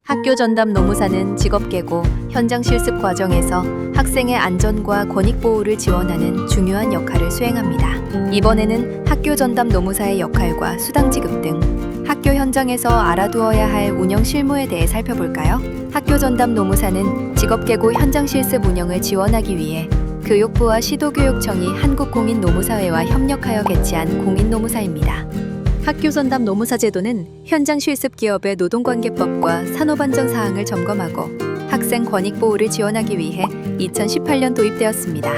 학교 전담 노무사는 직업계고 현장 실습 과정에서 학생의 안전과 권익 보호를 지원하는 중요한 역할을 수행합니다. 이번에는 학교 전담 노무사의 역할과 수당 지급 등 학교 현장에서 알아두어야 할 운영 실무에 대해 살펴볼까요? 학교 전담 노무사는 직업계고 현장 실습 운영을 지원하기 위해 교육부와 시도교육청이 한국공인노무사회와 협력하여 개최한 공인노무사입니다. 학교 전담 노무사 제도는 현장 실습 기업의 노동관계법과 산업안전 사항을 점검하고 학생 권익 보호를 지원하기 위해 2018년 도입되었습니다.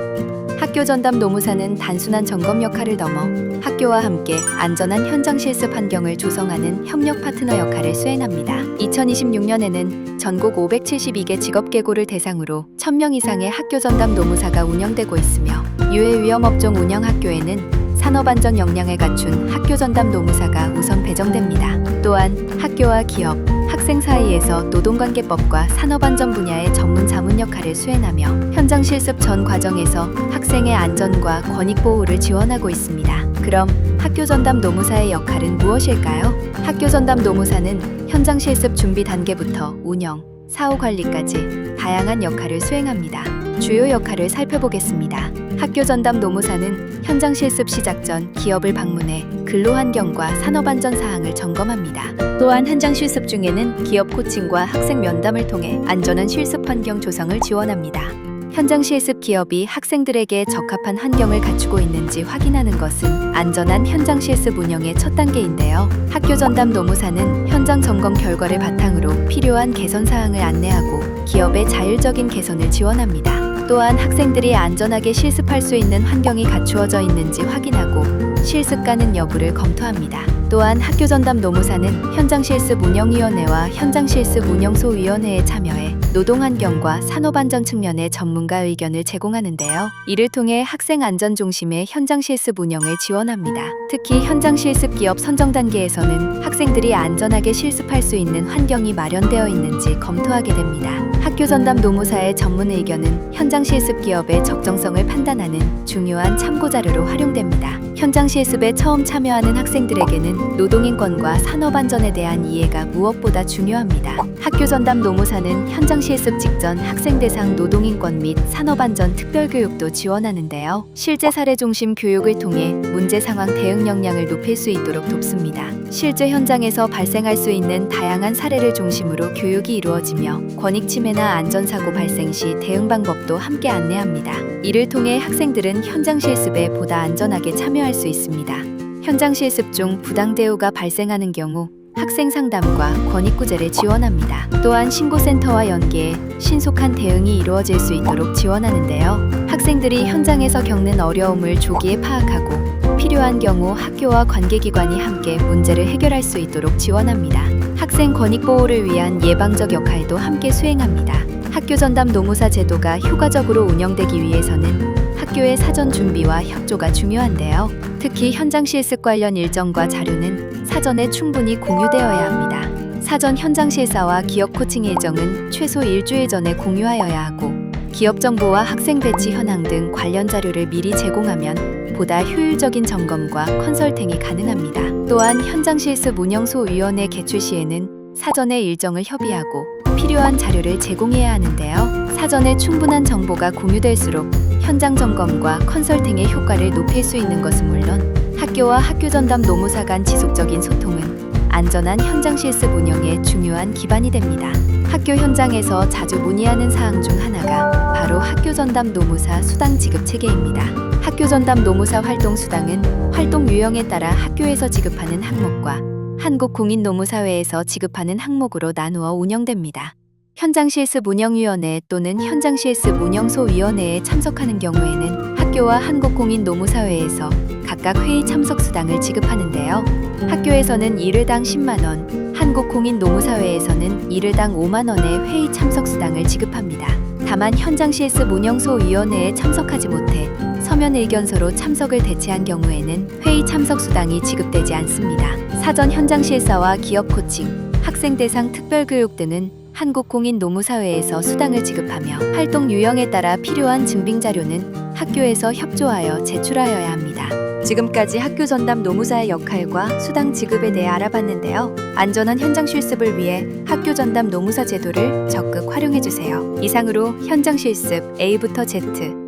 학교 전담 노무사는 단순한 점검 역할을 넘어 학교와 함께 안전한 현장 실습 환경을 조성하는 협력 파트너 역할을 수행합니다. 2026년에는 전국 572개 직업계고를 대상으로 1000명 이상의 학교 전담 노무사가 운영되고 있으며 유해위험업종 운영 학교에는 산업안전 역량을 갖춘 학교 전담 노무사가 우선 배정됩니다. 또한 학교와 기업, 학생 사이에서 노동관계법과 산업안전 분야의 전문 자문 역할을 수행하며 현장 실습 전 과정에서 학생의 안전과 권익 보호를 지원하고 있습니다. 그럼 학교 전담 노무사의 역할은 무엇일까요? 학교 전담 노무사는 현장 실습 준비 단계부터 운영, 사후 관리까지 다양한 역할을 수행합니다. 주요 역할을 살펴보겠습니다. 학교 전담 노무사는 현장 실습 시작 전 기업을 방문해 근로 환경과 산업안전 사항을 점검합니다. 또한 현장 실습 중에는 기업 코칭과 학생 면담을 통해 안전한 실습 환경 조성을 지원합니다. 현장 실습 기업이 학생들에게 적합한 환경을 갖추고 있는지 확인하는 것은 안전한 현장 실습 운영의 첫 단계인데요. 학교 전담 노무사는 현장 점검 결과를 바탕으로 필요한 개선 사항을 안내하고 기업의 자율적인 개선을 지원합니다. 또한 학생들이 안전하게 실습할 수 있는 환경이 갖추어져 있는지 확인하고 실습 가능 여부를 검토합니다. 또한 학교 전담 노무사는 현장 실습 운영위원회와 현장 실습 운영소위원회에 참여해 노동환경과 산업안전 측면의 전문가 의견을 제공하는데요. 이를 통해 학생 안전 중심의 현장 실습 운영을 지원합니다. 특히 현장 실습 기업 선정 단계에서는 학생들이 안전하게 실습할 수 있는 환경이 마련되어 있는지 검토하게 됩니다. 학교 전담 노무사의 전문 의견은 현장 실습 기업의 적정성을 판단하는 중요한 참고 자료로 활용됩니다. 현장 실습에 처음 참여하는 학생들에게는 노동인권과 산업안전에 대한 이해가 무엇보다 중요합니다. 학교 전담 노무사는 현장 실습 직전 학생 대상 노동인권 및 산업안전 특별교육도 지원하는데요. 실제 사례 중심 교육을 통해 문제 상황 대응 역량을 높일 수 있도록 돕습니다. 실제 현장에서 발생할 수 있는 다양한 사례를 중심으로 교육이 이루어지며 권익 침해나 안전사고 발생 시 대응 방법도 함께 안내합니다. 이를 통해 학생들은 현장 실습에 보다 안전하게 참여할 수 있습니다. 현장 실습 중 부당 대우가 발생하는 경우 학생 상담과 권익구제를 지원합니다. 또한 신고센터와 연계해 신속한 대응이 이루어질 수 있도록 지원하는데요. 학생들이 현장에서 겪는 어려움을 조기에 파악하고 필요한 경우 학교와 관계기관이 함께 문제를 해결할 수 있도록 지원합니다. 학생 권익 보호를 위한 예방적 역할도 함께 수행합니다. 학교 전담 노무사 제도가 효과적으로 운영되기 위해서는 학교의 사전 준비와 협조가 중요한데요. 특히 현장 실습 관련 일정과 자료는 사전에 충분히 공유되어야 합니다. 사전 현장 실사와 기업 코칭 일정은 최소 일주일 전에 공유하여야 하고 기업 정보와 학생 배치 현황 등 관련 자료를 미리 제공하면 보다 효율적인 점검과 컨설팅이 가능합니다. 또한 현장 실습 운영소위원회 개최 시에는 사전에 일정을 협의하고 필요한 자료를 제공해야 하는데요. 사전에 충분한 정보가 공유될수록 현장 점검과 컨설팅의 효과를 높일 수 있는 것은 물론 학교와 학교 전담 노무사 간 지속적인 소통은 안전한 현장 실습 운영에 중요한 기반이 됩니다. 학교 현장에서 자주 문의하는 사항 중 하나가 바로 학교 전담 노무사 수당 지급 체계입니다. 학교 전담 노무사 활동 수당은 활동 유형에 따라 학교에서 지급하는 항목과 한국공인노무사회에서 지급하는 항목으로 나누어 운영됩니다. 현장 실습 운영위원회 또는 현장 실습 운영소위원회에 참석하는 경우에는 학교와 한국공인노무사회에서 각각 회의 참석 수당을 지급하는데요. 학교에서는 일회당 10만 원, 한국공인노무사회에서는 일회당 5만 원의 회의 참석 수당을 지급합니다. 다만 현장 실습 운영소위원회에 참석하지 못해 서면 의견서로 참석을 대체한 경우에는 회의 참석 수당이 지급되지 않습니다. 사전 현장 실사와 기업 코칭, 학생 대상 특별교육 등은 한국공인노무사회에서 수당을 지급하며 활동 유형에 따라 필요한 증빙 자료는 학교에서 협조하여 제출하여야 합니다. 지금까지 학교 전담 노무사의 역할과 수당 지급에 대해 알아봤는데요. 안전한 현장 실습을 위해 학교 전담 노무사 제도를 적극 활용해 주세요. 이상으로 현장 실습 A부터 Z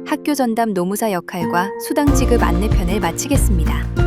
학교 전담 노무사 역할과 수당 지급 안내편을 마치겠습니다.